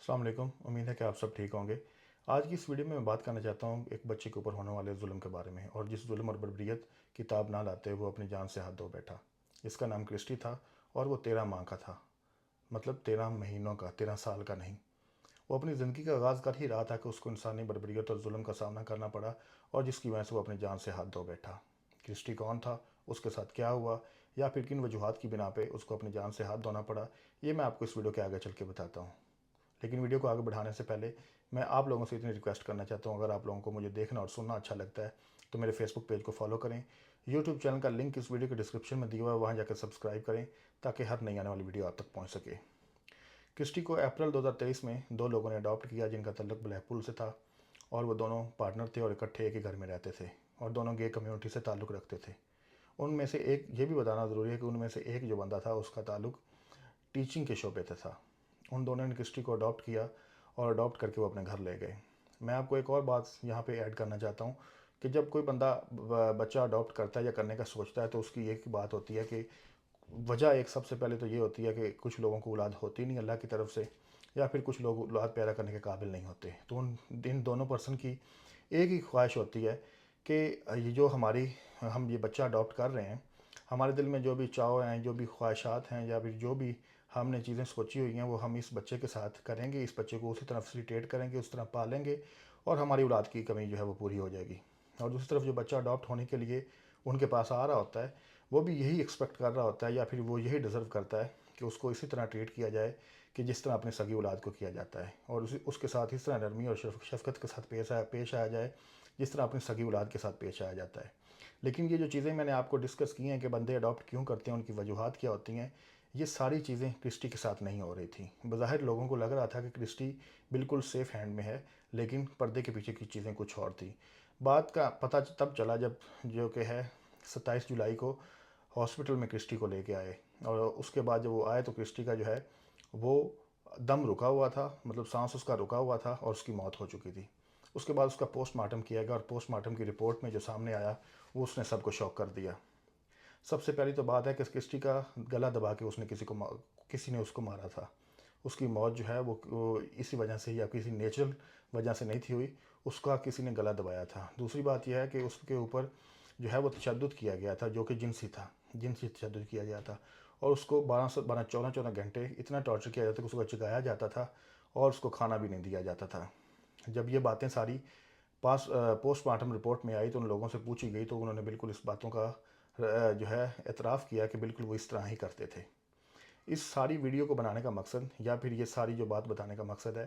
अस्सलाम वालेकुम। उम्मीद है कि आप सब ठीक होंगे। आज की इस वीडियो में मैं बात करना चाहता हूँ एक बच्चे के ऊपर होने वाले जुल्म के बारे में, और जिस जुल्म और बर्बरियत किताब ना लाते वो अपनी जान से हाथ धो बैठा। इसका नाम क्रिस्टी था और वो 13 माह का था, मतलब 13 महीनों का, 13 साल का नहीं। वो अपनी ज़िंदगी का आगाज़ कर ही रहा था कि उसको इंसानी बर्बरियत और जुल्म का सामना करना पड़ा, और जिसकी वजह से वो अपनी जान से हाथ धो बैठा। क्रिस्टी कौन था, उसके साथ क्या हुआ, या फिर किन वजूहात की बिना पे उसको अपनी जान से हाथ धोना पड़ा, ये मैं आपको इस वीडियो के आगे चल के बताता हूँ। लेकिन वीडियो को आगे बढ़ाने से पहले मैं आप लोगों से इतनी रिक्वेस्ट करना चाहता हूँ, अगर आप लोगों को मुझे देखना और सुनना अच्छा लगता है तो मेरे फेसबुक पेज को फॉलो करें। यूट्यूब चैनल का लिंक इस वीडियो के डिस्क्रिप्शन में दिया हुआ है, वहाँ जाकर सब्सक्राइब करें ताकि हर नई आने वाली वीडियो आप तक पहुँच सके। क्रिस्टी को अप्रैल 2023 में दो लोगों ने अडॉप्ट किया जिनका तल्लुक ब्लैकपूल से था, और वो दोनों पार्टनर थे और इकट्ठे एक ही घर में रहते थे, और दोनों गे कम्युनिटी से ताल्लुक़ रखते थे। उनमें से एक, ये भी बताना ज़रूरी है कि उनमें से एक जो बंदा था उसका ताल्लुक़ टीचिंग के शोबे से था। उन दोनों ने क्रिस्टी को अडॉप्ट किया और अडॉप्ट करके वो अपने घर ले गए। मैं आपको एक और बात यहाँ पे ऐड करना चाहता हूँ कि जब कोई बंदा बच्चा अडॉप्ट करता है या करने का सोचता है तो उसकी एक बात होती है कि वजह एक सबसे पहले तो ये होती है कि कुछ लोगों को औलाद होती नहीं अल्लाह की तरफ से, या फिर कुछ लोग औलाद पैदा करने के काबिल नहीं होते। तो इन दोनों पर्सन की एक ही ख्वाहिश होती है कि ये जो हम ये बच्चा अडॉप्ट कर रहे हैं, हमारे दिल में जो भी चाव हैं, जो भी ख्वाहिशात हैं, या फिर जो भी हमने चीज़ें सोची हुई हैं, वो हम इस बच्चे के साथ करेंगे। इस बच्चे को उसी तरह फैसिलिटेट करेंगे, उस तरह पालेंगे, और हमारी औलाद की कमी जो है वो पूरी हो जाएगी। और दूसरी तरफ जो बच्चा अडॉप्ट होने के लिए उनके पास आ रहा होता है, वो भी यही एक्सपेक्ट कर रहा होता है, या फिर वो यही डिज़र्व करता है कि उसको इसी तरह ट्रीट किया जाए कि जिस तरह अपनी सगी औलाद को किया जाता है, और उसके साथ इस तरह नरमी और शफ़क़त के साथ पेश आया जाए जिस तरह अपनी सगी औलाद के साथ पेश आया जाता है। लेकिन ये जो चीज़ें मैंने आपको डिस्कस की हैं कि बंदे अडॉप्ट क्यों करते हैं, उनकी वजूहात क्या होती हैं, ये सारी चीज़ें क्रिस्टी के साथ नहीं हो रही थी। बज़ाहिर लोगों को लग रहा था कि क्रिस्टी बिल्कुल सेफ़ हैंड में है, लेकिन पर्दे के पीछे की चीज़ें कुछ और थी। बात का पता तब चला जब जो कि है 27 जुलाई को हॉस्पिटल में क्रिस्टी को लेके आए, और उसके बाद जब वो आए तो क्रिस्टी का जो है वो दम रुका हुआ था, मतलब सांस उसका रुका हुआ था और उसकी मौत हो चुकी थी। उसके बाद उसका पोस्टमार्टम किया गया, और पोस्टमार्टम की रिपोर्ट में जो सामने आया वो उसने सबको शॉक कर दिया। सबसे पहली तो बात है कि क्रिस्टी का गला दबा के किसी ने उसको मारा था। उसकी मौत जो है वो इसी वजह से या किसी नेचुरल वजह से नहीं थी हुई, उसका किसी ने गला दबाया था। दूसरी बात यह है कि उसके ऊपर जो है वो तशद्दुद किया गया था, जो कि जिनसी था, जिनसी तशद्दुद किया गया था, और उसको 14 घंटे इतना टॉर्चर किया जाता था कि उसको जगाया जाता था और उसको खाना भी नहीं दिया जाता था। जब ये बातें सारी पोस्टमार्टम रिपोर्ट में आई तो उन लोगों से पूछी गई, तो उन्होंने बिल्कुल इस बातों का जो है एतराफ़ किया कि बिल्कुल वो इस तरह ही करते थे। इस सारी वीडियो को बनाने का मकसद, या फिर ये सारी जो बात बताने का मकसद है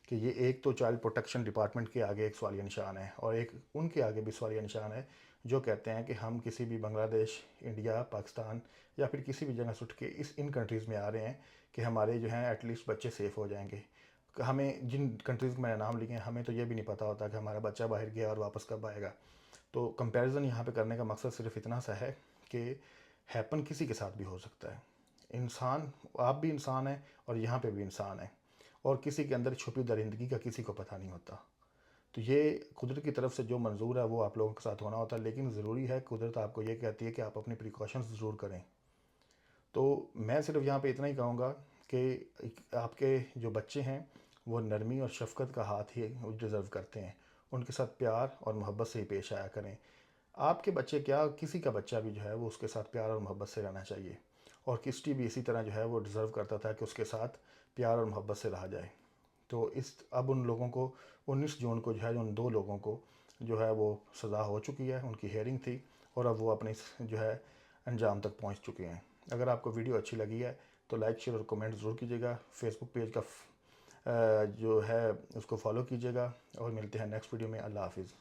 कि ये एक तो चाइल्ड प्रोटेक्शन डिपार्टमेंट के आगे एक सवालिया निशान है, और एक उनके आगे भी सवालिया निशान है जो कहते हैं कि हम किसी भी बांग्लादेश, इंडिया, पाकिस्तान या फिर किसी भी जगह से उठ के इन कंट्रीज़ में आ रहे हैं कि हमारे जो हैं एटलीस्ट बच्चे सेफ़ हो जाएंगे। हमें जिन कंट्रीज़ में मैंने नाम लिए हैं, हमें तो ये भी नहीं पता होता कि हमारा बच्चा बाहर गया और वापस कब आएगा। तो कंपैरिजन यहाँ पे करने का मकसद सिर्फ इतना सा है कि हैपन किसी के साथ भी हो सकता है। इंसान, आप भी इंसान हैं और यहाँ पे भी इंसान है, और किसी के अंदर छुपी दरिंदगी का किसी को पता नहीं होता। तो ये कुदरत की तरफ से जो मंजूर है वो आप लोगों के साथ होना होता है, लेकिन ज़रूरी है, कुदरत आपको ये कहती है कि आप अपनी प्रिकॉशंस ज़रूर करें। तो मैं सिर्फ यहाँ पे इतना ही कहूँगा कि आपके जो बच्चे हैं वो नरमी और शफ़क़त का हाथ ही डिज़र्व करते हैं। उनके साथ प्यार और मोहब्बत से ही पेश आया करें। आपके बच्चे क्या, किसी का बच्चा भी जो है वो उसके साथ प्यार और मोहब्बत से रहना चाहिए, और क्रिस्टी भी इसी तरह जो है वो डिज़र्व करता था कि उसके साथ प्यार और मोहब्बत से रहा जाए। तो अब उन लोगों को 19 जून को जो है उन दो लोगों को जो है वो सज़ा हो चुकी है, उनकी हियरिंग थी, और अब वो अपने जो है अंजाम तक पहुंच चुके हैं। अगर आपको वीडियो अच्छी लगी है तो लाइक, शेयर और कमेंट ज़रूर कीजिएगा। फेसबुक पेज का जो है उसको फॉलो कीजिएगा, और मिलते हैं नेक्स्ट वीडियो में। अल्लाह हाफिज़।